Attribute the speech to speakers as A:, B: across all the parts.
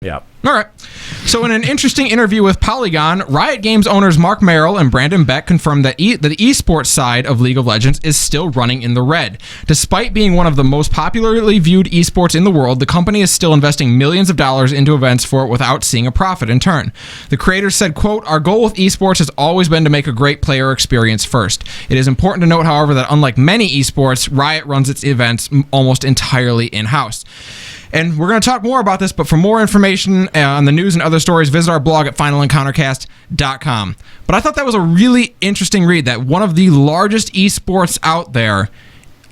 A: Yeah.
B: All right. So in an interesting interview with Polygon, Riot Games owners Mark Merrill and Brandon Beck confirmed that the esports side of League of Legends is still running in the red. Despite being one of the most popularly viewed esports in the world, the company is still investing millions of dollars into events for it without seeing a profit in turn. The creators said, quote, "Our goal with esports has always been to make a great player experience first. It is important to note, however, that unlike many esports, Riot runs its events almost entirely in-house." And we're going to talk more about this, but for more information on the news and other stories, visit our blog at finalencountercast.com. But I thought that was a really interesting read, that one of the largest esports out there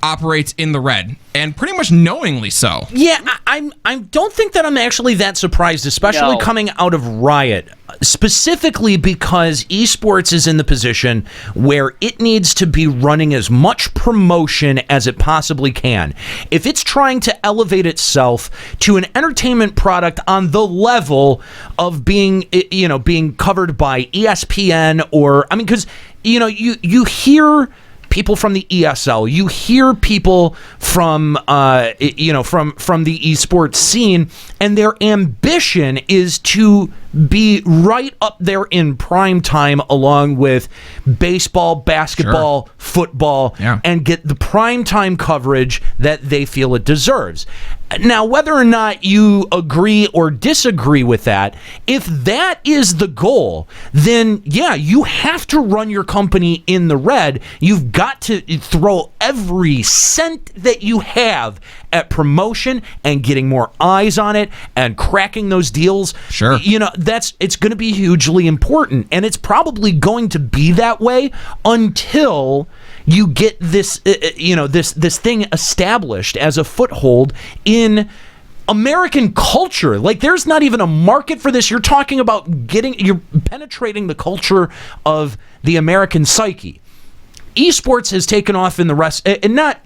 B: operates in the red, and pretty much knowingly so.
A: Yeah, I don't think that I'm actually that surprised, especially coming out of Riot, specifically because esports is in the position where it needs to be running as much promotion as it possibly can. If it's trying to elevate itself to an entertainment product on the level of being covered by ESPN, or, I mean, because, you hear people from the ESL, you hear people from from the esports scene, and their ambition is to be right up there in prime time along with baseball, basketball, football, and get the prime time coverage that they feel it deserves. Now, whether or not you agree or disagree with that, if that is the goal, then yeah, you have to run your company in the red. You've got to throw every cent that you have at promotion and getting more eyes on it and cracking those deals.
B: Sure.
A: It's going to be hugely important, and it's probably going to be that way until you get this, this thing established as a foothold in American culture. Like, there's not even a market for this. You're talking about you're penetrating the culture of the American psyche. Esports has taken off in the rest, and not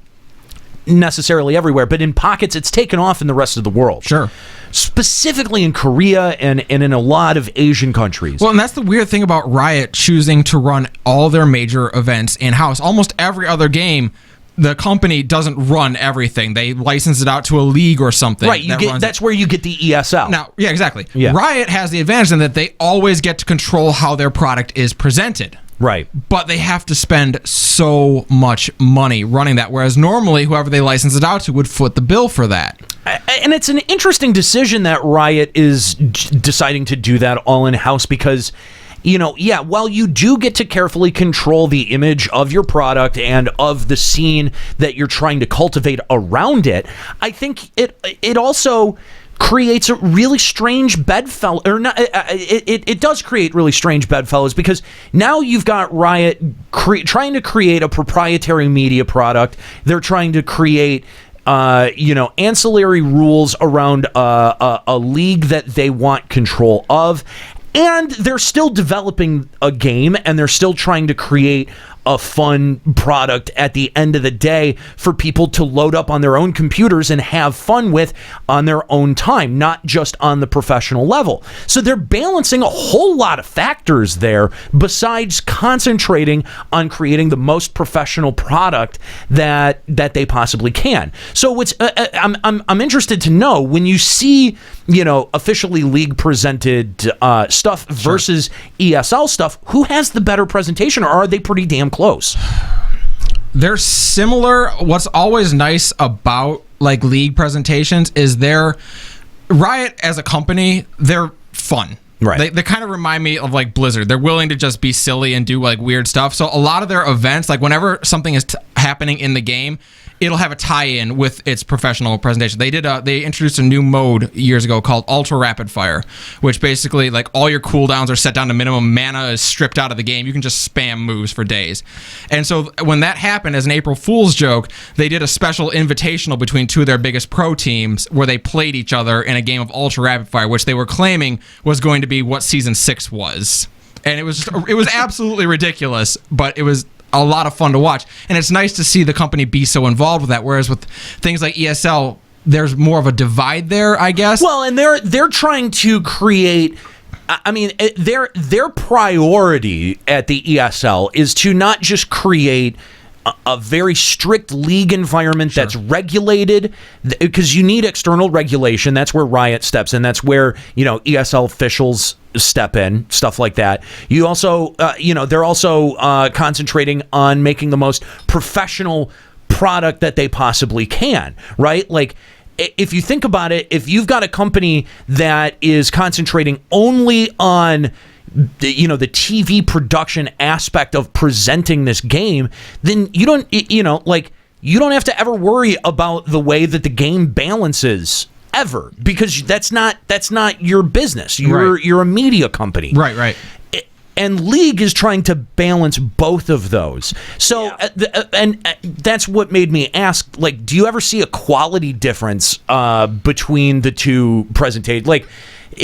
A: necessarily everywhere, but in pockets, it's taken off in the rest of the world.
B: Sure.
A: Specifically in Korea and in a lot of Asian countries.
B: Well, and that's the weird thing about Riot choosing to run all their major events in-house. Almost every other game, the company doesn't run everything. They license it out to a league or something.
A: Right, that's where you get the ESL.
B: Now, yeah, exactly.
A: Yeah.
B: Riot has the advantage in that they always get to control how their product is presented.
A: Right.
B: But they have to spend so much money running that, whereas normally whoever they license it out to would foot the bill for that.
A: And it's an interesting decision that Riot is deciding to do that all in-house because, while you do get to carefully control the image of your product and of the scene that you're trying to cultivate around it, I think it also creates a really strange bedfellow, or not. It does create really strange bedfellows because now you've got Riot trying to create a proprietary media product. They're trying to create ancillary rules around a league that they want control of, and they're still developing a game, and they're still trying to create a fun product at the end of the day for people to load up on their own computers and have fun with on their own time, not just on the professional level. So they're balancing a whole lot of factors there besides concentrating on creating the most professional product that they possibly can. So what's I'm interested to know, when you see officially league presented stuff versus ESL stuff, who has the better presentation, or are they pretty damn close?
B: They're similar. What's always nice about like league presentations is Riot as a company, they're fun.
A: Right.
B: They kind of remind me of like Blizzard. They're willing to just be silly and do like weird stuff. So a lot of their events, like whenever something is happening in the game, it'll have a tie-in with its professional presentation. They introduced a new mode years ago called Ultra Rapid Fire, which basically like all your cooldowns are set down to minimum. Mana is stripped out of the game. You can just spam moves for days. And so when that happened as an April Fool's joke, they did a special invitational between two of their biggest pro teams where they played each other in a game of Ultra Rapid Fire, which they were claiming was going to be what Season 6 was. And it was absolutely ridiculous, but it was a lot of fun to watch, and it's nice to see the company be so involved with that. Whereas with things like ESL, there's more of a divide there, I guess.
A: Well, and they're trying to create. I mean, their priority at the ESL is to not just create a very strict league environment that's regulated, because you need external regulation. That's where Riot steps in. That's where, ESL officials step in, stuff like that. You also, they're also concentrating on making the most professional product that they possibly can, right? Like, if you think about it, if you've got a company that is concentrating only on the TV production aspect of presenting this game, then you don't have to ever worry about the way that the game balances ever, because that's not your business. You're a media company.
B: Right.
A: And League is trying to balance both of those. So, and that's what made me ask, like, do you ever see a quality difference between the two presentations? Like,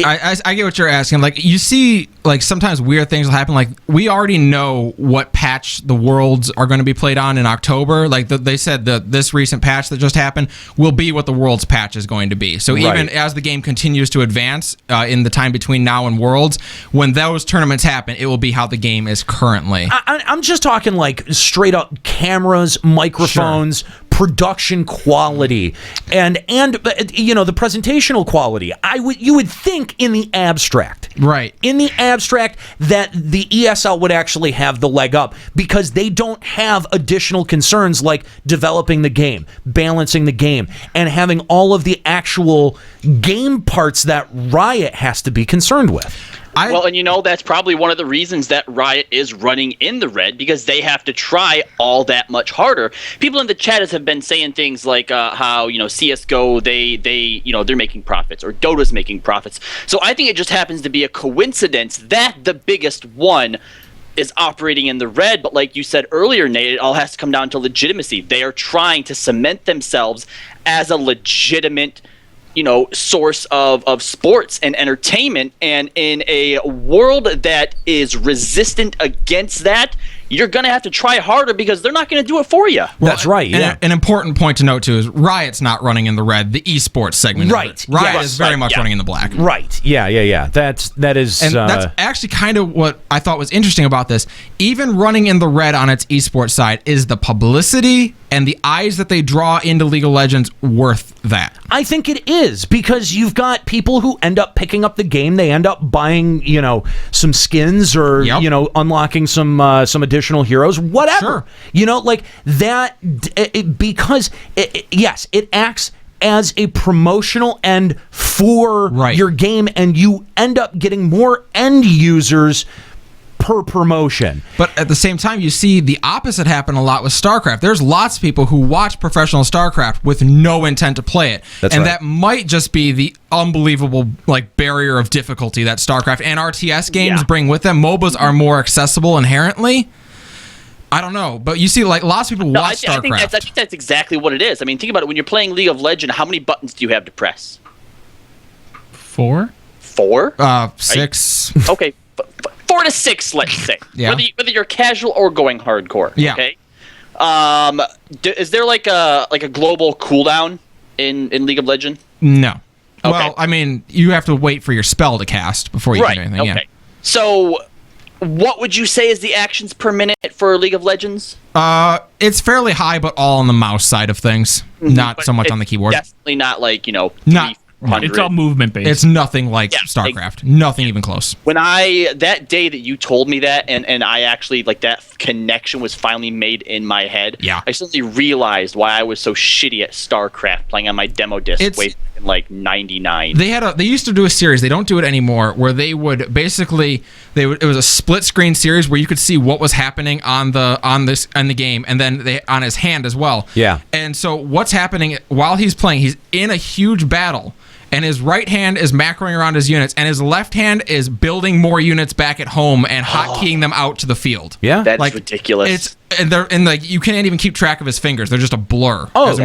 B: I get what you're asking. Like, you see, like, sometimes weird things will happen. Like, we already know what patch the Worlds are going to be played on in October. Like, they said that this recent patch that just happened will be what the Worlds patch is going to be. So even as the game continues to advance in the time between now and Worlds, when those tournaments happen, it will be how the game is currently.
A: I'm just talking, like, straight up cameras, microphones, production quality, and the presentational quality. You would think in the abstract,
B: right?
A: In the abstract, that the ESL would actually have the leg up, because they don't have additional concerns like developing the game, balancing the game, and having all of the actual game parts that Riot has to be concerned with.
C: And that's probably one of the reasons that Riot is running in the red, because they have to try all that much harder. People in the chat have been saying things like how CS:GO they're making profits, or Dota's making profits. So I think it just happens to be a coincidence that the biggest one is operating in the red. But like you said earlier, Nate, it all has to come down to legitimacy. They are trying to cement themselves as a legitimate source of sports and entertainment, and in a world that is resistant against that, you're going to have to try harder, because they're not going to do it for you.
A: That's right. Yeah.
B: An important point to note too is Riot's not running in the red. The esports segment,
A: right?
B: Riot is very much running in the black.
A: Right. Yeah. That is,
B: and that's actually kind of what I thought was interesting about this. Even running in the red on its esports side is the publicity and the eyes that they draw into League of Legends worth that.
A: I think it is, because you've got people who end up picking up the game. They end up buying, some skins, or unlocking some additional heroes, whatever.
B: Sure.
A: Like that, because it acts as a promotional end for your game, and you end up getting more end users per promotion.
B: But at the same time, you see the opposite happen a lot with StarCraft. There's lots of people who watch professional StarCraft with no intent to play it. That might just be the unbelievable barrier of difficulty that StarCraft and RTS games bring with them. MOBAs are more accessible inherently. I don't know, but you see, lots of people watch StarCraft.
C: I think that's exactly what it is. I mean, think about it. When you're playing League of Legends, how many buttons do you have to press?
D: 4?
B: 6.
C: Okay. 4 to 6, let's say.
B: Yeah.
C: Whether you're casual or going hardcore.
B: Yeah.
C: Okay. Is there like a global cooldown in League of Legends?
B: No.
C: Okay.
B: Well, I mean, you have to wait for your spell to cast before you can do anything.
C: Okay.
B: Yeah.
C: So, what would you say is the actions per minute for League of Legends?
B: It's fairly high, but all on the mouse side of things, not so much on the keyboard.
C: Definitely not
B: Not.
D: It's all movement based.
B: It's nothing like StarCraft. Nothing even close.
C: When that day that you told me that, and I actually, that connection was finally made in my head, I suddenly realized why I was so shitty at StarCraft playing on my demo disc way back in 99.
B: They used to do a series, they don't do it anymore, where they would basically, it was a split screen series where you could see what was happening on the game, and then on his hand as well.
A: Yeah.
B: And so what's happening while he's playing, he's in a huge battle, and his right hand is macroing around his units, and his left hand is building more units back at home and hotkeying them out to the field.
A: Yeah,
C: that's ridiculous.
B: You can't even keep track of his fingers; they're just a blur.
A: It's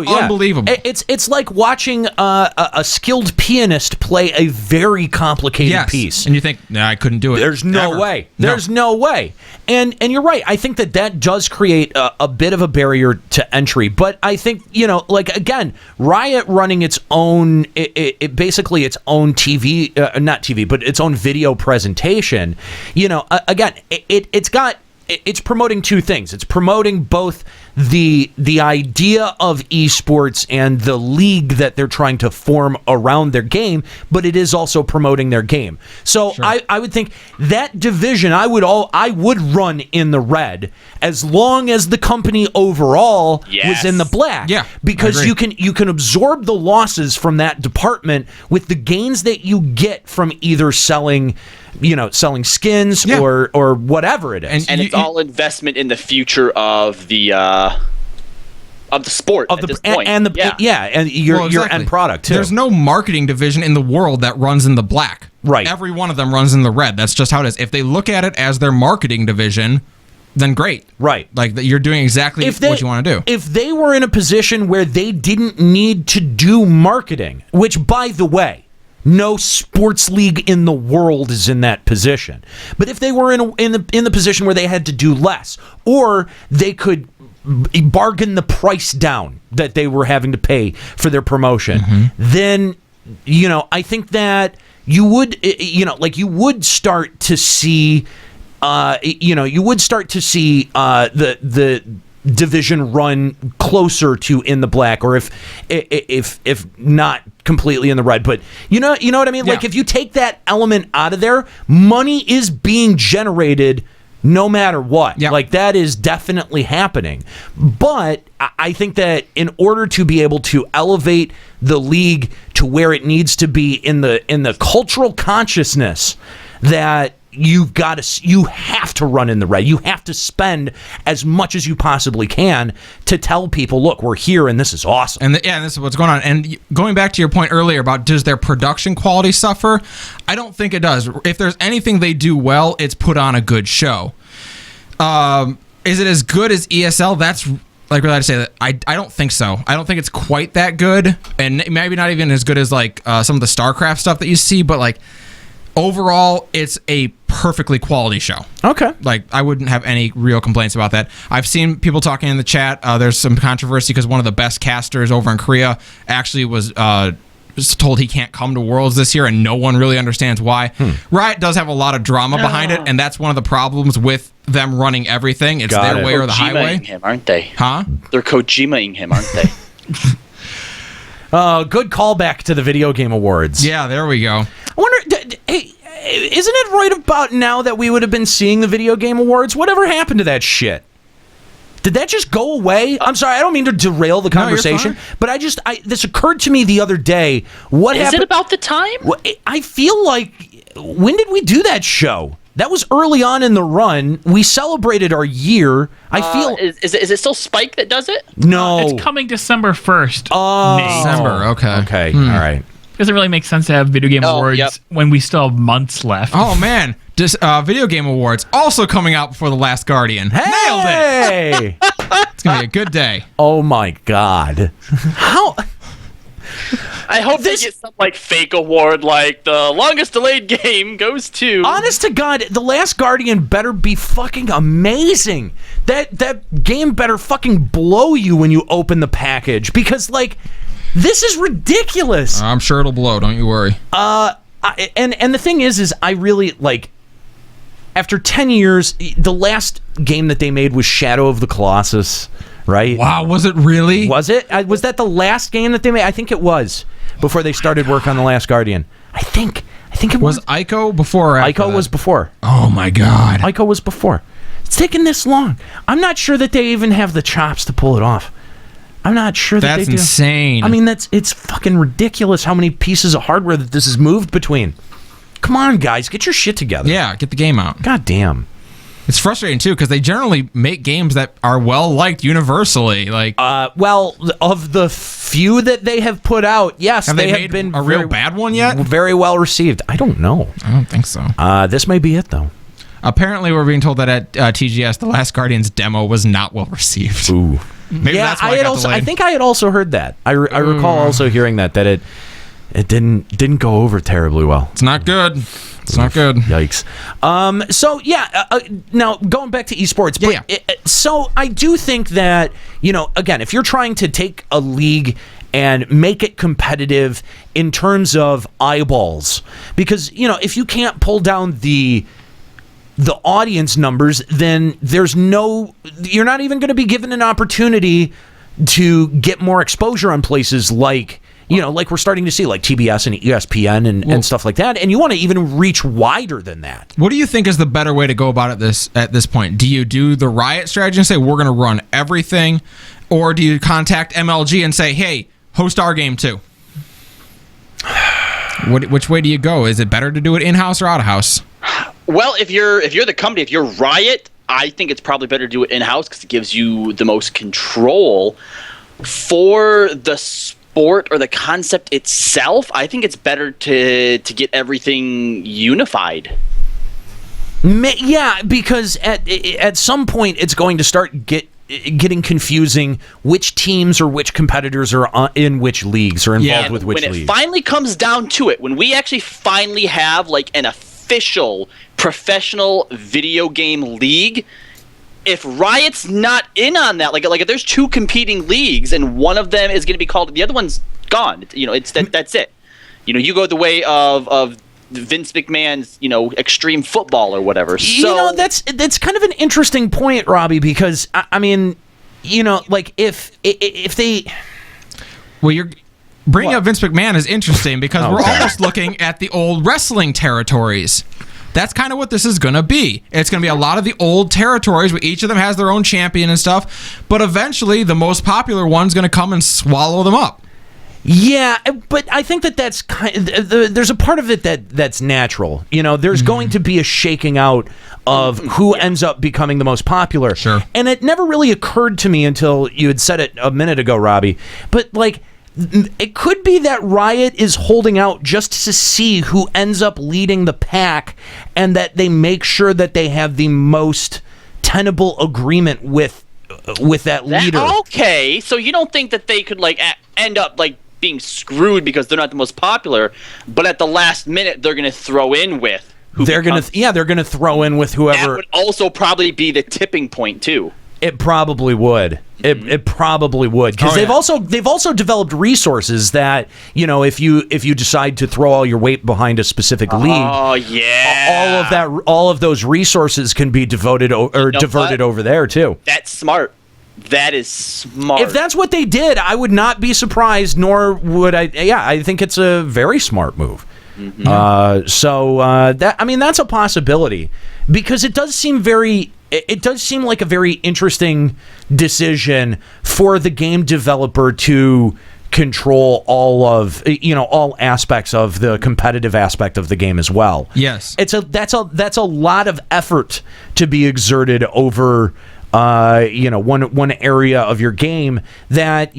B: unbelievable.
A: It's like watching a skilled pianist play a very complicated piece,
B: and you think, I couldn't do it.
A: There's no way. There's no way. And you're right. I think that does create a bit of a barrier to entry. But I think again, Riot running its own. It basically its own TV, not TV, but its own video presentation. Again, it's got it's promoting two things. It's promoting both the idea of esports and the league that they're trying to form around their game, but it is also promoting their game. So I would think that division I would run in the red as long as the company overall was in the black.
B: Yeah,
A: because you can absorb the losses from that department with the gains that you get from either selling skins or whatever it is.
C: And it's all investment in the future of the sport at this point.
A: And your end product too.
B: There's no marketing division in the world that runs in the black.
A: Right.
B: Every one of them runs in the red. That's just how it is. If they look at it as their marketing division, then great.
A: Right.
B: Like you're doing exactly what you want to do.
A: If they were in a position where they didn't need to do marketing, which by the way, no sports league in the world is in that position. But if they were in the position where they had to do less, or they could bargain the price down that they were having to pay for their promotion, then I think that you would start to see the division run closer to in the black, or if not completely in the red. But you know what I mean?
B: Yeah.
A: Like if you take that element out of there, money is being generated no matter what.
B: Yeah.
A: Like that is definitely happening. But I think that in order to be able to elevate the league to where it needs to be in the cultural consciousness, that you have to run in the red. You have to spend as much as you possibly can to tell people, look, we're here and this is awesome.
B: And this is what's going on. And going back to your point earlier about does their production quality suffer? I don't think it does. If there's anything they do well, it's put on a good show. Is it as good as ESL? That's like what I'd say. That I don't think so. I don't think it's quite that good, and maybe not even as good as like some of the StarCraft stuff that you see. But like overall, it's a perfectly quality show.
A: Okay.
B: Like, I wouldn't have any real complaints about that. I've seen people talking in the chat. There's some controversy because one of the best casters over in Korea actually was told he can't come to Worlds this year, and no one really understands why. Riot does have a lot of drama behind it, and that's one of the problems with them running everything. It's their way or the highway.
C: Him, aren't they?
B: Huh?
C: They're Kojimaing him, aren't they?
A: Good callback to the Video Game Awards.
B: Yeah, there we go.
A: I wonder, hey, isn't it right about now that we would have been seeing the Video Game Awards? Whatever happened to that shit? Did that just go away? I'm sorry, I don't mean to derail the conversation, but this occurred to me the other day. What happened?
C: Is it about the time?
A: I feel like, when did we do that show? That was early on in the run. We celebrated our year. I feel
C: is it still Spike that does it?
A: No,
D: it's coming December 1st.
A: Oh,
B: December. Okay.
A: All right.
D: Doesn't really make sense to have Video Game Awards when we still have months left.
B: Oh man, just Video Game Awards also coming out before The Last Guardian.
A: Hey!
B: Nailed it. It's gonna be a good day.
A: Oh my God! How?
C: I hope they get some like fake award, like the longest delayed game goes to.
A: Honest to God, The Last Guardian better be fucking amazing. That game better fucking blow you when you open the package, because like, this is ridiculous.
B: I'm sure it'll blow. Don't you worry.
A: And the thing is I really like. After 10 years, the last game that they made was Shadow of the Colossus, right?
B: Wow, was it really?
A: Was it? Was that the last game that they made? I think it was, before they started work on The Last Guardian. I think it was.
B: Was Ico before or after
A: Ico
B: that?
A: was before.
B: Oh my God.
A: Ico was before. It's taken this long. I'm not sure that they even have the chops to pull it off. I'm not sure that they do.
B: That's insane.
A: I mean, it's fucking ridiculous how many pieces of hardware that this has moved between. Come on, guys, get your shit together.
B: Yeah, get the game out.
A: God damn.
B: It's frustrating too because they generally make games that are well liked universally. Like,
A: well, of the few that they have put out, yes,
B: have
A: they
B: made
A: have been
B: a real bad one yet?
A: Very well received. I don't know.
B: I don't think so.
A: This may be it though.
B: Apparently, we're being told that at TGS, The Last Guardian's demo was not well received.
A: Ooh.
B: Maybe that's why it got delayed.
A: I think I had also heard that. I recall also hearing that it didn't go over terribly well.
B: It's not good. It's not good.
A: Yikes. So yeah. Now going back to esports. So I do think that, again, if you're trying to take a league and make it competitive in terms of eyeballs, because if you can't pull down the the audience numbers, then you're not even going to be given an opportunity to get more exposure on places like, like we're starting to see, like TBS and ESPN and stuff like that. And you want to even reach wider than that.
B: What do you think is the better way to go about it at this point? Do you do the Riot strategy and say, we're going to run everything? Or do you contact MLG and say, hey, host our game too? Which way do you go? Is it better to do it in-house or out-of-house?
C: Well, if you're the company, if you're Riot, I think it's probably better to do it in-house because it gives you the most control. For the sport or the concept itself, I think it's better to get everything unified.
A: Yeah, because at some point it's going to start getting confusing which teams or which competitors are in which leagues or involved with which leagues.
C: When it finally comes down to it, when we actually finally have like an official professional video game league, if Riot's not in on that, like if there's two competing leagues and one of them is going to be called, the other one's gone. That's it. You go the way of Vince McMahon's, extreme football or whatever. So
A: that's kind of an interesting point, Robbie, because I mean, like if they,
B: well, you're bringing up Vince McMahon is interesting because we're almost looking at the old wrestling territories. That's kind of what this is going to be. It's going to be a lot of the old territories where each of them has their own champion and stuff, but eventually the most popular one's going to come and swallow them up.
A: Yeah, but I think that's there's a part of it that's natural. There's going to be a shaking out of who ends up becoming the most popular.
B: Sure.
A: And it never really occurred to me until you had said it a minute ago, Robbie. But like, it could be that Riot is holding out just to see who ends up leading the pack, and that they make sure that they have the most tenable agreement with that leader.
C: Okay, so you don't think that they could end up being screwed because they're not the most popular, but at the last minute they're going to throw in with who
A: they're going to throw in with whoever.
C: That would also probably be the tipping point too.
A: It probably would. It probably would, because they've also developed resources that if you decide to throw all your weight behind a specific league, all of those resources can be diverted over there too.
C: That's smart. That is smart.
A: If that's what they did, I would not be surprised, nor would I. Yeah, I think it's a very smart move. Mm-hmm. That's a possibility, because it does seem like a very interesting decision for the game developer to control all aspects of the competitive aspect of the game as well.
B: Yes.
A: That's a lot of effort to be exerted over one area of your game that,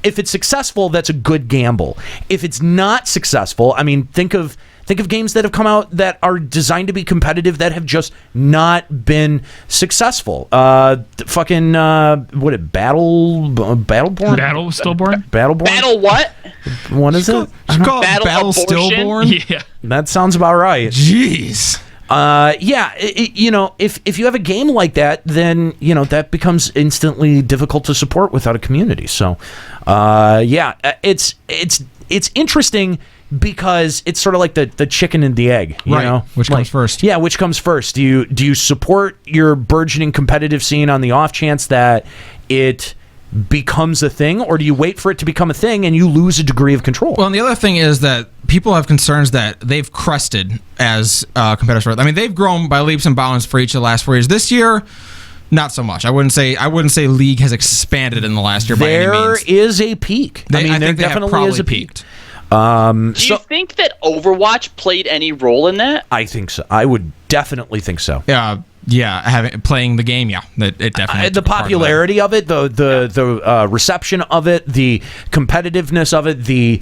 A: if it's successful, that's a good gamble. If it's not successful, I mean, think of games that have come out that are designed to be competitive that have just not been successful. Battleborn?
D: Battle Stillborn?
A: Battleborn?
C: Battle what?
A: What is it?
B: Battle Stillborn?
D: Yeah.
A: That sounds about right.
B: Jeez.
A: If you have a game like that, then that becomes instantly difficult to support without a community. So, it's interesting because it's sort of like the chicken and the egg, you know?
B: Which comes first?
A: Yeah, which comes first? Do you support your burgeoning competitive scene on the off chance that it becomes a thing, or do you wait for it to become a thing and you lose a degree of control?
B: Well, and the other thing is that people have concerns that they've crested as competitors. I mean, they've grown by leaps and bounds for each of the last 4 years. This year, not so much. I wouldn't say League has expanded in the last year by any means.
A: There is a peak.
B: There definitely is a peak.
C: Do you think that Overwatch played any role in that?
A: I think so. I would definitely think so.
B: Playing the game, it definitely.
A: The popularity of it, the reception of it, the competitiveness of it, the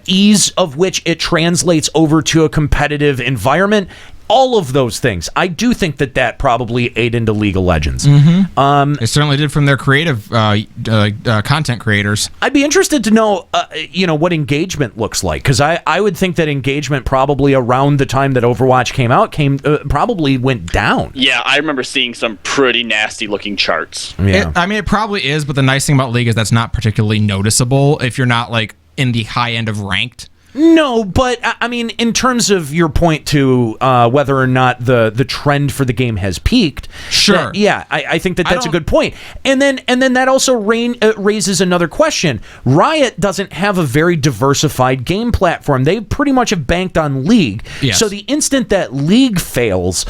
A: ease of which it translates over to a competitive environment. All of those things. I do think that probably ate into League of Legends.
B: Mm-hmm. It certainly did from their creative content creators.
A: I'd be interested to know, what engagement looks like, because I would think that engagement probably around the time that Overwatch came out probably went down.
C: Yeah, I remember seeing some pretty nasty looking charts.
B: Yeah. It probably is, but the nice thing about League is that's not particularly noticeable if you're not in the high end of ranked.
A: No, but I mean, in terms of your point to whether or not the trend for the game has peaked,
B: sure,
A: I think that's a good point. And then that also raises another question. Riot doesn't have a very diversified game platform. They pretty much have banked on League.
B: Yes.
A: So the instant that League fails,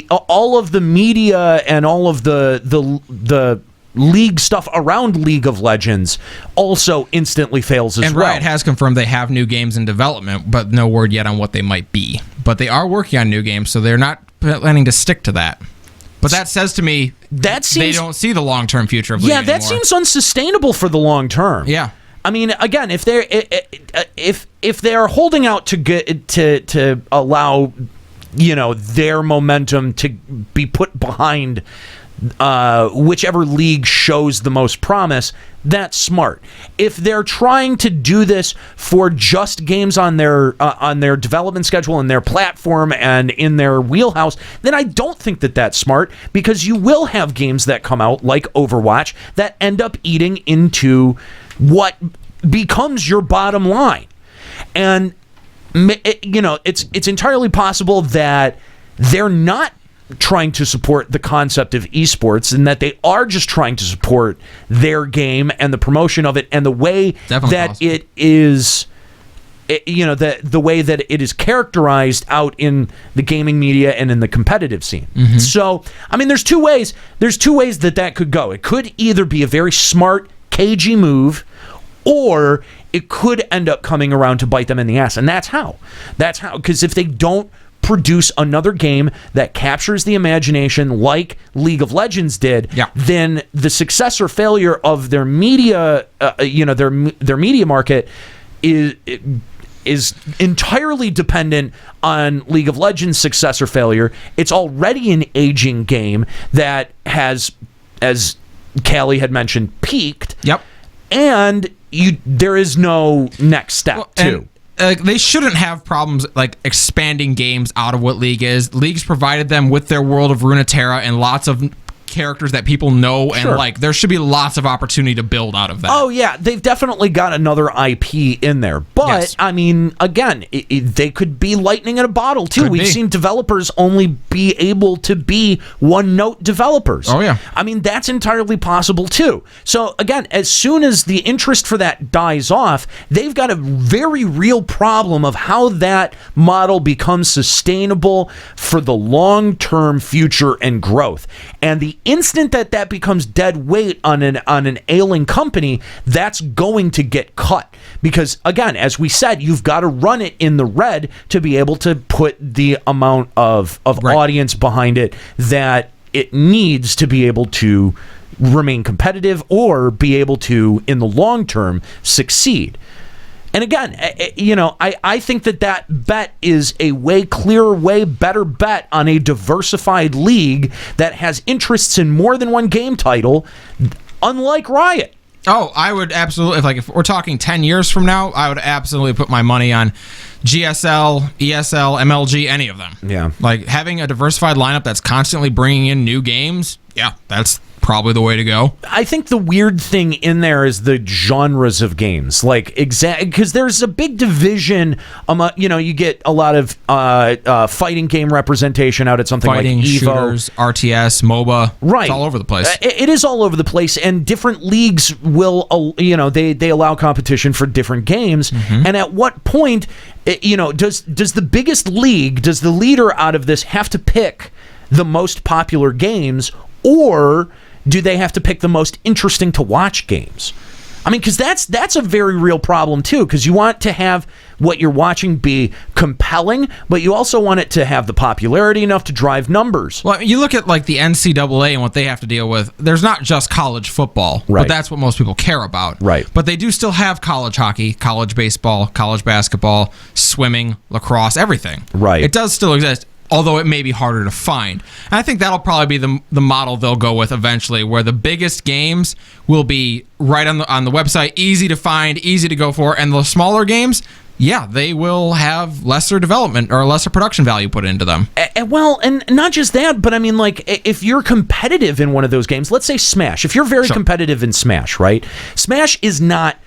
A: all of the media and all of the League stuff around League of Legends also instantly fails as well.
B: And Riot has confirmed they have new games in development, but no word yet on what they might be. But they are working on new games, so they're not planning to stick to that. But that says to me they don't see the long-term future of League anymore.
A: That seems unsustainable for the long term.
B: Yeah.
A: I mean, again, if they're holding out to allow, their momentum to be put behind whichever league shows the most promise, that's smart. If they're trying to do this for just games on their development schedule and their platform and in their wheelhouse, then I don't think that's smart, because you will have games that come out like Overwatch that end up eating into what becomes your bottom line. And it's entirely possible that they're not trying to support the concept of esports, and that they are just trying to support their game and the promotion of it and the way it is, the way that it is characterized out in the gaming media and in the competitive scene. Mm-hmm. So, I mean, there's two ways that could go. It could either be a very smart, cagey move, or it could end up coming around to bite them in the ass. And that's how, because if they don't produce another game that captures the imagination like League of Legends did, then the success or failure of their media, their media market is entirely dependent on League of Legends' success or failure. It's already an aging game that has, as Callie had mentioned, peaked.
B: Yep.
A: And there is no next step too.
B: They shouldn't have problems like expanding games out of what League is. League's provided them with their world of Runeterra and lots of characters that people know and like. There should be lots of opportunity to build out of that.
A: Oh yeah, they've definitely got another IP in there. But yes. I mean, again, they could be lightning in a bottle too. We've seen developers only be able to be one-note developers.
B: Oh yeah.
A: I mean, that's entirely possible too. So again, as soon as the interest for that dies off, they've got a very real problem of how that model becomes sustainable for the long-term future and growth. And the instant that becomes dead weight on an ailing company, that's going to get cut. Because again, as we said, you've got to run it in the red to be able to put the amount of audience behind it that it needs to be able to remain competitive or be able to, in the long term, succeed. And again, I think that bet is a way clearer, way better bet on a diversified league that has interests in more than one game title, unlike Riot.
B: Oh, I would absolutely, if we're talking 10 years from now, I would absolutely put my money on GSL, ESL, MLG, any of them.
A: Yeah.
B: Like, having a diversified lineup that's constantly bringing in new games, that's probably the way to go.
A: I think the weird thing in there is the genres of games, because there's a big division. You get a lot of fighting game representation out at something
B: fighting,
A: like Evo,
B: shooters, RTS, MOBA.
A: Right,
B: it's all over the place.
A: It is all over the place, and different leagues will, they allow competition for different games. Mm-hmm. And at what point, does the biggest league, does the leader out of this have to pick the most popular games, or do they have to pick the most interesting to watch games? I mean, because that's a very real problem too, because you want to have what you're watching be compelling, but you also want it to have the popularity enough to drive numbers.
B: Well, you look at like the NCAA and what they have to deal with. There's not just college football, but that's what most people care about.
A: Right.
B: But they do still have college hockey, college baseball, college basketball, swimming, lacrosse, everything.
A: Right.
B: It does still exist, although it may be harder to find. And I think that'll probably be the model they'll go with eventually, where the biggest games will be right on the website, easy to find, easy to go for, and the smaller games, they will have lesser development or lesser production value put into them.
A: Well, and not just that, but I mean, like, if you're competitive in one of those games, let's say Smash. If you're very competitive in Smash, right? Smash is not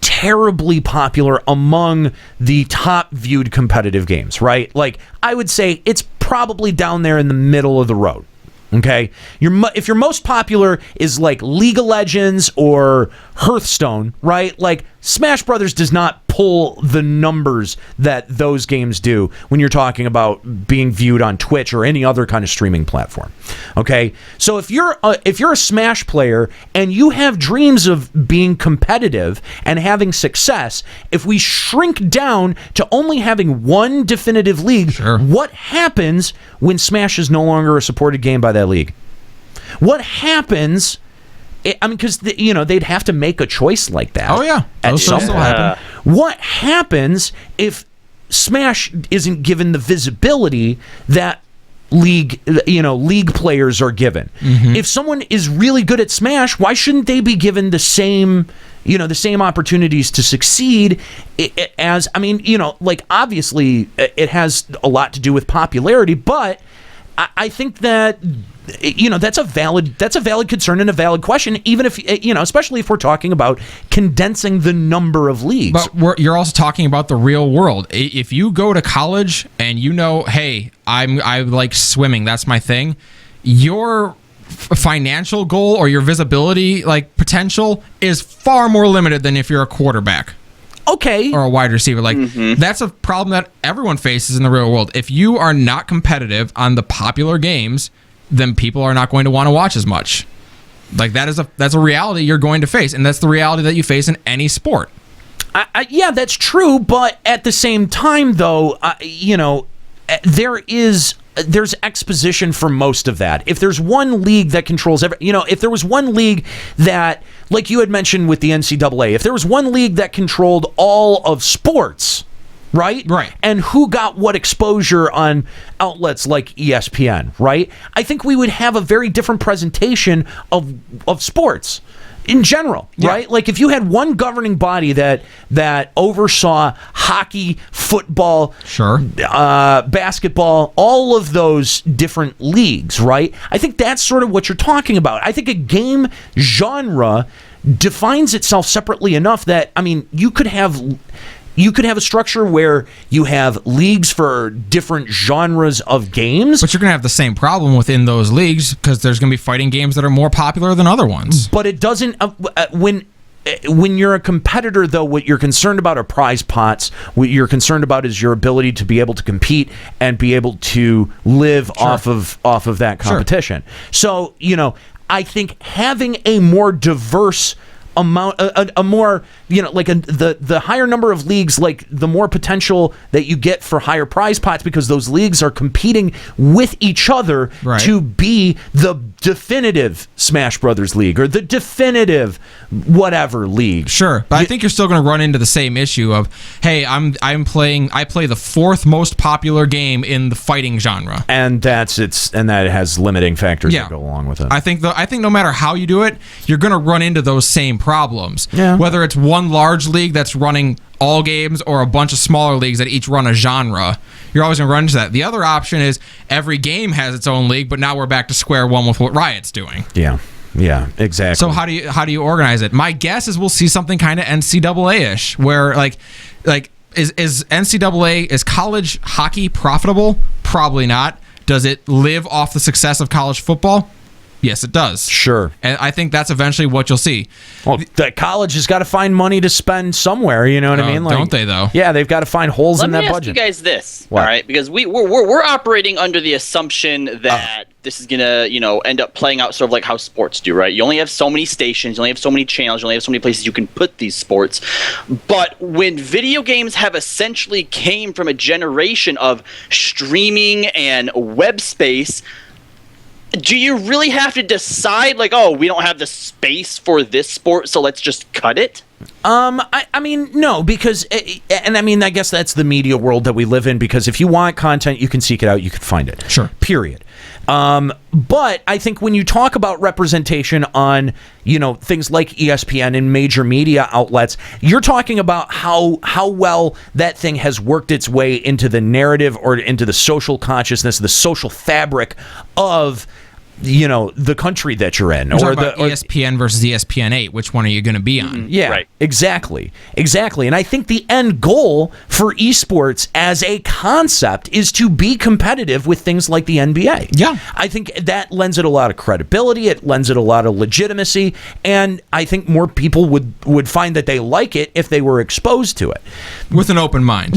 A: terribly popular among the top viewed competitive games, right? Like, I would say it's probably down there in the middle of the road. Okay, if your most popular is like League of Legends or Hearthstone, right? Like, Smash Brothers does not pull the numbers that those games do when you're talking about being viewed on Twitch or any other kind of streaming platform. Okay, so if you're a Smash player and you have dreams of being competitive and having success, if we shrink down to only having one definitive league, what happens when Smash is no longer a supported game by that league? What happens? I mean, because they'd have to make a choice like that.
B: Oh yeah,
A: at some point. What happens if Smash isn't given the visibility that league players are given? If someone is really good at Smash, why shouldn't they be given the same opportunities to succeed as, like, obviously it has a lot to do with popularity, but I think that that's a valid concern and a valid question, even if especially if we're talking about condensing the number of leagues.
B: But you're also talking about the real world. If you go to college and hey, I like swimming, that's my thing, your financial goal or your visibility potential is far more limited than if you're a quarterback.
A: Okay.
B: Or a wide receiver. That's a problem that everyone faces in the real world. If you are not competitive on the popular games, then people are not going to want to watch as much. That's a reality you're going to face, and that's the reality that you face in any sport.
A: Yeah, that's true, but at the same time, though, there's exposition for most of that. If there's one league that controls if there was one league that, like you had mentioned with the NCAA, if there was one league that controlled all of sports, right? And who got what exposure on outlets like ESPN, right? I think we would have a very different presentation of sports in general, right? Like, if you had one governing body that oversaw hockey, football, basketball, all of those different leagues, right? I think that's sort of what you're talking about. I think a game genre defines itself separately enough that, you could have a structure where you have leagues for different genres of games.
B: But you're going to have the same problem within those leagues because there's going to be fighting games that are more popular than other ones.
A: But it doesn't... when you're a competitor, though, what you're concerned about are prize pots. What you're concerned about is your ability to be able to compete and be able to live off of that competition. So, I think having a more diverse amount, a more, the higher number of leagues, the more potential that you get for higher prize pots, because those leagues are competing with each other to be the definitive Smash Brothers league or the definitive whatever league.
B: But I think you're still going to run into the same issue of, hey, I play the fourth most popular game in the fighting genre,
A: and that has limiting factors that go along with it.
B: I think no matter how you do it, you're going to run into those same problems.
A: Yeah.
B: Whether it's one large league that's running all games or a bunch of smaller leagues that each run a genre, you're always going to run into that. The other option is every game has its own league, but now we're back to square one with what Riot's doing.
A: Yeah, exactly.
B: So how do you organize it? My guess is we'll see something kind of NCAA-ish, where is college hockey profitable? Probably not. Does it live off the success of college football? Yes, it does.
A: Sure.
B: And I think that's eventually what you'll see.
A: Well, the college has got to find money to spend somewhere, you know what I mean?
B: Don't they, though?
A: Yeah, they've got to find holes in that budget.
C: Let me ask you guys this, all right? Because we're operating under the assumption that this is going to, end up playing out sort of like how sports do, right? You only have so many stations, you only have so many channels, you only have so many places you can put these sports. But when video games have essentially came from a generation of streaming and web space, do you really have to decide, we don't have the space for this sport, so let's just cut it?
A: No, because, I guess that's the media world that we live in, because if you want content, you can seek it out, you can find it.
B: Sure.
A: Period. But I think when you talk about representation on, things like ESPN and major media outlets, you're talking about how well that thing has worked its way into the narrative or into the social consciousness, the social fabric of the country that you're in,
B: or ESPN versus ESPN8. Which one are you going to be on?
A: Yeah, right. Exactly. And I think the end goal for esports as a concept is to be competitive with things like the NBA.
B: Yeah,
A: I think that lends it a lot of credibility. It lends it a lot of legitimacy, and I think more people would find that they like it if they were exposed to it
B: with an open mind.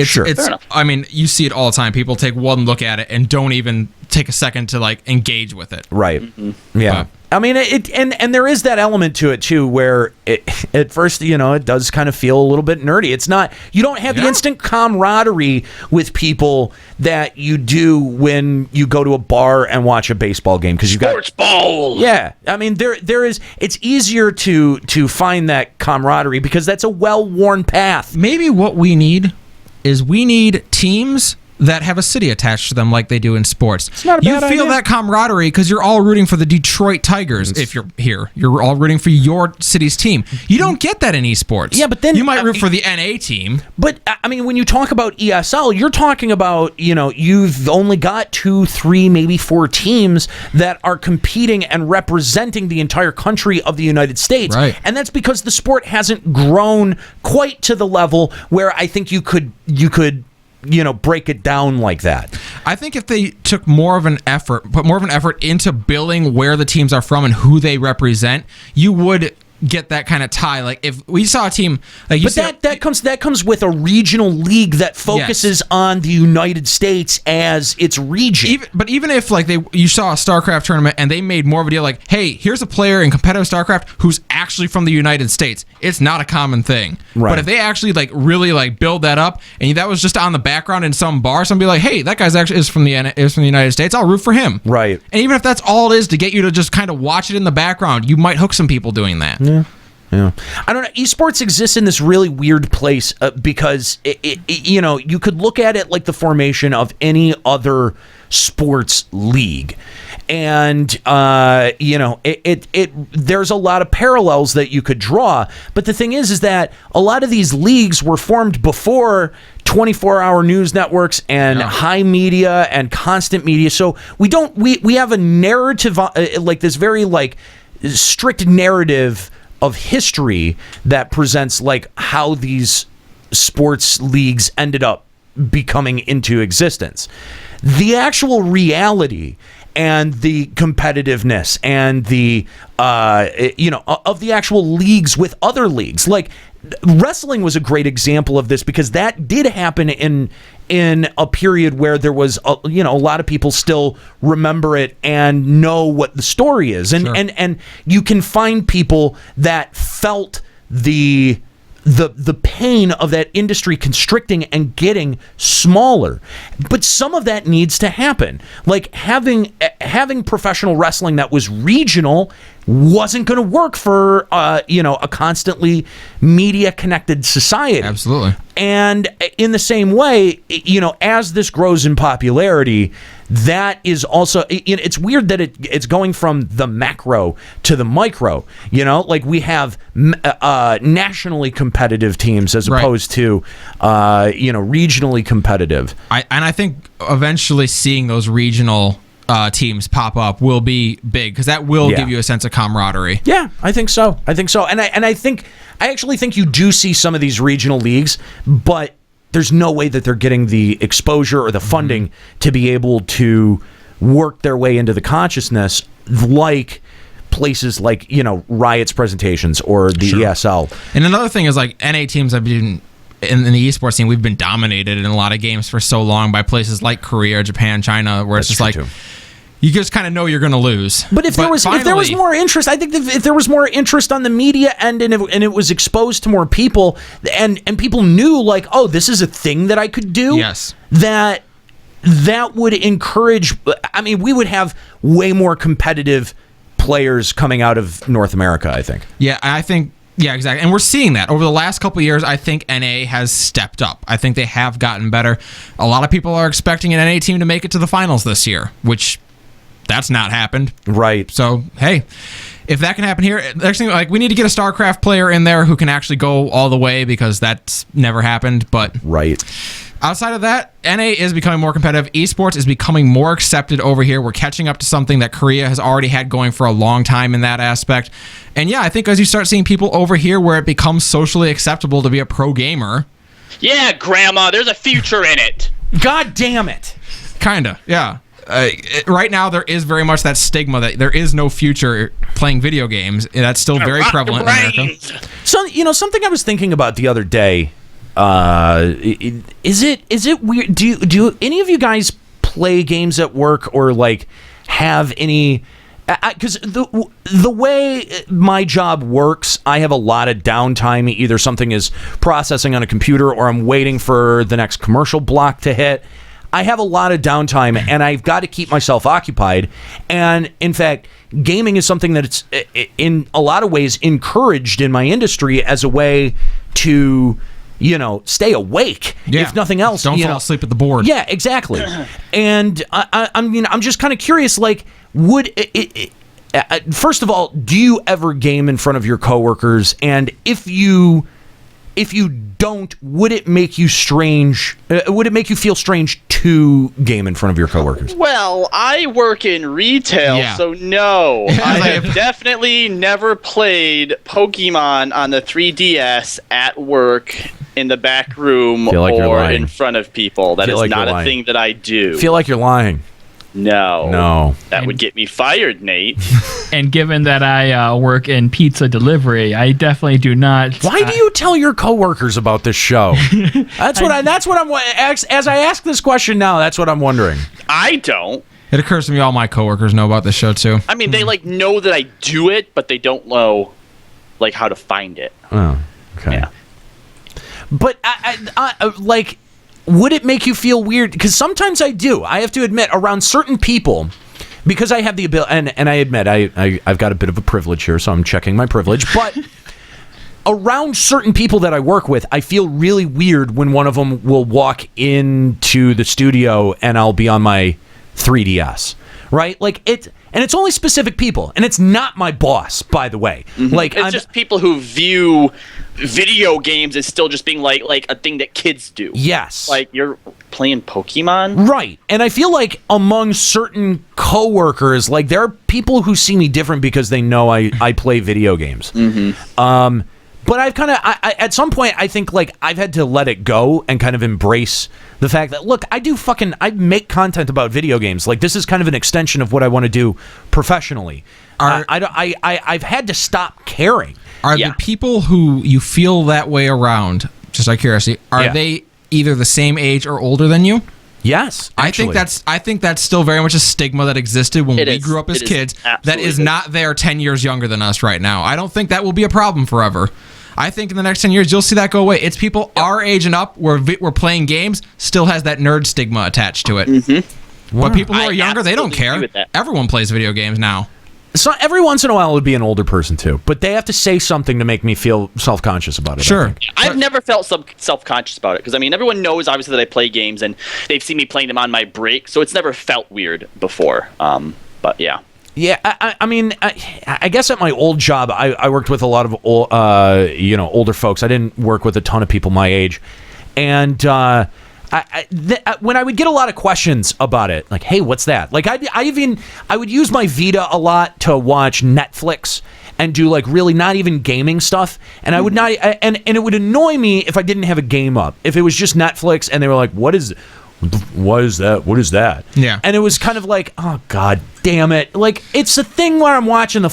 A: Sure.
B: I mean, you see it all the time. People take one look at it and don't even take a second to like engage with it.
A: Right. Mm-hmm. Yeah. I mean, and there is that element to it too, where at first, it does kind of feel a little bit nerdy. It's not, you don't have the instant camaraderie with people that you do when you go to a bar and watch a baseball game, because you got
C: sports ball.
A: Yeah, I mean, there is. It's easier to find that camaraderie because that's a well-worn path.
B: Maybe what we need is teams that have a city attached to them like they do in sports.
A: It's not a bad idea.
B: You feel that camaraderie because you're all rooting for the Detroit Tigers. If you're here, you're all rooting for your city's team. You don't get that in esports.
A: Yeah, but then
B: you might root for the NA team.
A: But I mean, when you talk about ESL, you're talking about, you've only got 2, 3, maybe 4 teams that are competing and representing the entire country of the United States.
B: Right.
A: And that's because the sport hasn't grown quite to the level where I think you could break it down like that.
B: I think if they took put more of an effort into building where the teams are from and who they represent, you would get that kind of tie. Like if we saw a team like you,
A: but that comes with a regional league that focuses on the United States as its region.
B: Even if like you saw a StarCraft tournament and they made more of a deal, like, hey, here's a player in competitive StarCraft who's actually from the United States. It's not a common thing.
A: Right.
B: But if they actually like really like build that up, and that was just on the background in some bar, somebody like, hey, that guy's actually is from the United States. I'll root for him.
A: Right.
B: And even if that's all it is to get you to just kind of watch it in the background, you might hook some people doing that.
A: Yeah. I don't know. Esports exists in this really weird place because you could look at it like the formation of any other sports league, and there's a lot of parallels that you could draw. But the thing is that a lot of these leagues were formed before 24-hour news networks and high media and constant media. So we have a narrative like this very like strict narrative of history that presents like how these sports leagues ended up becoming into existence. The actual reality and the competitiveness and the of the actual leagues with other leagues, like wrestling was a great example of this, because that did happen in a period where there was a lot of people still remember it and know what the story is, and
B: sure.
A: and you can find people that felt the pain of that industry constricting and getting smaller. But some of that needs to happen. Like having professional wrestling that was regional wasn't going to work for a constantly media connected society.
B: Absolutely.
A: And in the same way, as this grows in popularity, that is also, it's weird that it's going from the macro to the micro. Like we have nationally competitive teams as opposed to regionally competitive.
B: I think eventually seeing those regional teams pop up will be big, because that will give you a sense of camaraderie.
A: Yeah, I think so. And I actually think you do see some of these regional leagues, but there's no way that they're getting the exposure or the funding to be able to work their way into the consciousness like places like, Riot's presentations or the ESL.
B: And another thing is, like, NA teams have been in the esports scene, we've been dominated in a lot of games for so long by places like Korea, Japan, China, where it's just like, you just kind of know you're going to lose.
A: But if there was more interest, I think if there was more interest on the media end and it was exposed to more people, and people knew, like, oh, this is a thing that I could do.
B: Yes.
A: That would encourage. I mean, we would have way more competitive players coming out of North America, I think.
B: Yeah, I think. Yeah, exactly. And we're seeing that over the last couple of years. I think NA has stepped up. I think they have gotten better. A lot of people are expecting an NA team to make it to the finals this year, which That's not happened.
A: Right.
B: So, hey, if that can happen here, next thing, like, we need to get a StarCraft player in there who can actually go all the way, because that's never happened. But
A: right.
B: Outside of that, NA is becoming more competitive. Esports is becoming more accepted over here. We're catching up to something that Korea has already had going for a long time in that aspect. And yeah, I think as you start seeing people over here where it becomes socially acceptable to be a pro gamer.
C: Yeah, Grandma, there's a future in it.
A: God damn it.
B: Kinda, yeah. Right now, there is very much that stigma that there is no future playing video games. That's still very prevalent in America.
A: So, something I was thinking about the other day. Is it weird? Do any of you guys play games at work, or like have any? Because the way my job works, I have a lot of downtime. Either something is processing on a computer, or I'm waiting for the next commercial block to hit. I have a lot of downtime, and I've got to keep myself occupied. And in fact, gaming is something that it's in a lot of ways encouraged in my industry as a way to, stay awake, if nothing else.
B: Don't fall asleep at the board.
A: Yeah, exactly. And I'm just kind of curious, like, would first of all, do you ever game in front of your coworkers? And if you don't, would it make you strange? Would it make you feel strange to game in front of your coworkers?
C: Well, I work in retail, so no. I have definitely never played Pokemon on the 3DS at work in the back room or in front of people. That is not a thing that I do.
A: I feel like you're lying.
C: No. That would get me fired, Nate.
D: And given that I work in pizza delivery, I definitely do not.
A: Why do you tell your coworkers about this show? That's what I'm. As I ask this question now, that's what I'm wondering.
C: I don't.
B: It occurs to me all my coworkers know about this show too.
C: I mean, they know that I do it, but they don't know how to find it.
A: Oh, okay.
C: Yeah.
A: But would it make you feel weird? Because sometimes I do. I have to admit, around certain people, because I have the ability, and I admit I've got a bit of a privilege here, so I'm checking my privilege. But around certain people that I work with, I feel really weird when one of them will walk into the studio and I'll be on my 3DS, right? And it's only specific people, and it's not my boss, by the way.
C: Mm-hmm. It's just people who view video games as still just being like a thing that kids do.
A: Yes.
C: Like, you're playing Pokemon?
A: Right. And I feel like among certain coworkers, like, there are people who see me different because they know I play video games.
C: Mm-hmm.
A: But I've kind of, at some point, I think, like, I've had to let it go and kind of embrace the fact that, look, I make content about video games. Like, this is kind of an extension of what I want to do professionally. I've had to stop caring.
B: Are the people who you feel that way around, just out of curiosity, are they either the same age or older than you?
A: Yes, actually.
B: I think that's still very much a stigma that existed when we grew up as kids. That is not there 10 years younger than us right now. I don't think that will be a problem forever. I think in the next 10 years, you'll see that go away. It's people our age and up, where we're playing games, still has that nerd stigma attached to it.
C: Mm-hmm.
B: But people who are younger, they don't care. Everyone plays video games now.
A: So every once in a while, it would be an older person, too. But they have to say something to make me feel self-conscious about it.
B: Sure.
C: I've never felt self-conscious about it. Because, I mean, everyone knows, obviously, that I play games. And they've seen me playing them on my break. So it's never felt weird before. But, yeah.
A: Yeah, I mean, I guess at my old job, I worked with a lot of older folks. I didn't work with a ton of people my age, and when I would get a lot of questions about it, like, "Hey, what's that?" Like, I would use my Vita a lot to watch Netflix and do like really not even gaming stuff, and I would not, and it would annoy me if I didn't have a game up. If it was just Netflix, and they were like, "What is that? What is that?"
B: Yeah.
A: And it was kind of like, oh, God damn it. Like, it's a thing where I'm watching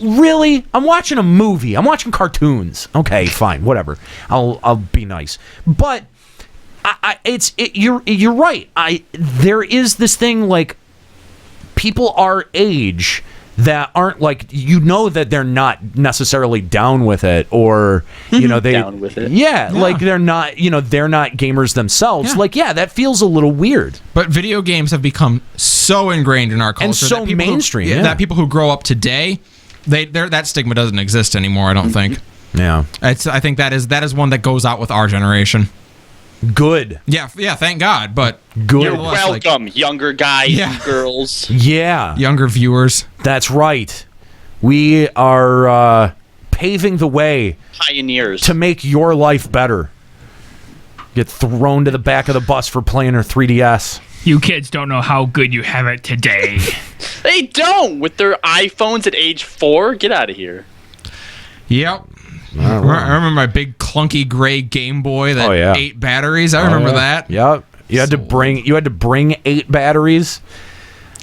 A: really? I'm watching a movie. I'm watching cartoons. Okay, fine, whatever. I'll be nice. But you're right. There is this thing, like, people our age that aren't, like, that they're not necessarily down with it, or they
C: down with it.
A: Yeah, like they're not gamers themselves.
B: Yeah.
A: Like, that feels a little weird.
B: But video games have become so ingrained in our culture
A: And so
B: that
A: mainstream,
B: that people who grow up today, that stigma doesn't exist anymore, I don't think.
A: Yeah.
B: I think that is one that goes out with our generation.
A: Good.
B: Yeah, thank God. But
A: Good.
C: You're
B: Nevertheless, like,
C: welcome, younger guys
B: Yeah.
C: and girls.
A: Yeah.
B: younger viewers.
A: That's right. We are paving the way
C: Pioneers.
A: to make your life better. Get thrown to the back of the bus for playing her 3DS.
D: You kids don't know how good you have it today.
C: They don't with their iPhones at age 4. Get out of here.
B: Yep. I remember my big clunky gray Game Boy that
A: Oh, yeah.
B: 8 batteries. I remember that.
A: Yep. You had to bring 8 batteries.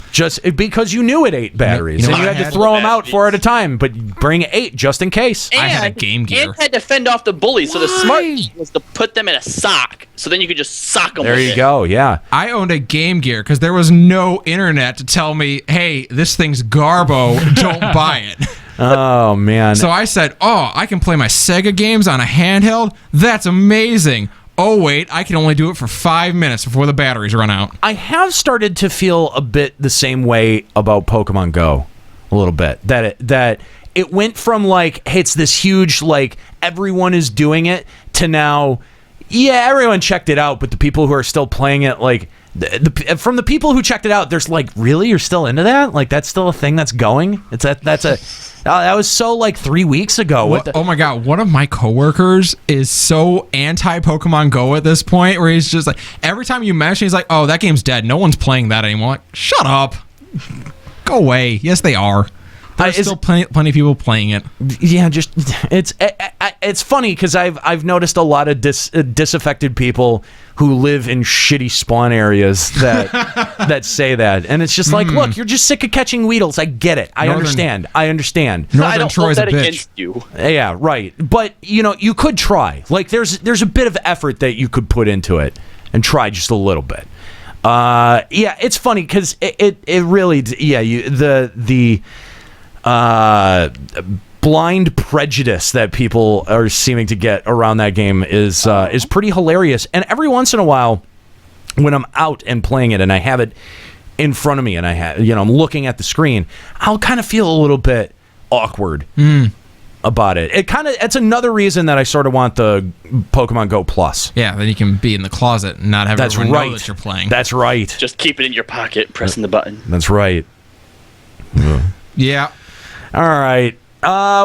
A: Just because you knew it 8 batteries,
B: you know
A: and you
B: what
A: had
B: I
A: to
B: had?
A: throw them out 4 at a time, but bring 8 just in case.
B: I had a Game Gear.
C: And had to fend off the bullies, so the
A: Why?
C: smart thing was to put them in a sock, so then you could just sock them
A: There
C: with
A: you
C: it.
A: go. Yeah.
B: I owned a Game Gear because there was no internet to tell me, hey, this thing's garbo, don't buy it.
A: Oh man.
B: So I said, oh, I can play my Sega games on a handheld? That's amazing. Oh, wait, I can only do it for 5 minutes before the batteries run out.
A: I have started to feel a bit the same way about Pokemon Go, a little bit. That it went from like, hey, it's this huge, like everyone is doing it, to now, yeah, everyone checked it out, but the people who are still playing it, like from the people who checked it out, there's like, really, you're still into that? Like that's still a thing that's going? That was so like 3 weeks ago.
B: Oh my God, one of my coworkers is so anti Pokemon Go at this point where he's just like, every time you mention, he's like, oh, that game's dead. No one's playing that anymore. Like, shut up. Go away. Yes, they are. There's still plenty of people playing it.
A: Yeah, just it's funny because I've noticed a lot of disaffected people who live in shitty spawn areas that say that, and it's just like, look, you're just sick of catching Weedles. I get it. I understand.
C: I
B: Northern
C: don't
B: Troy's
C: hold
B: a
C: that
B: bitch.
C: against you.
A: Yeah, right. But you could try. Like, there's a bit of effort that you could put into it and try just a little bit. Yeah, it's funny because it really, yeah, the blind prejudice that people are seeming to get around that game is pretty hilarious. And every once in a while, when I'm out and playing it and I have it in front of me and I'm looking at the screen, I'll kind of feel a little bit awkward about it. It's another reason that I sort of want the Pokemon Go Plus.
B: Yeah, then you can be in the closet and not have
A: That's
B: everyone
A: right.
B: know that you're playing.
A: That's right.
C: Just keep it in your pocket, pressing the button.
A: That's right.
B: Yeah.
A: All right.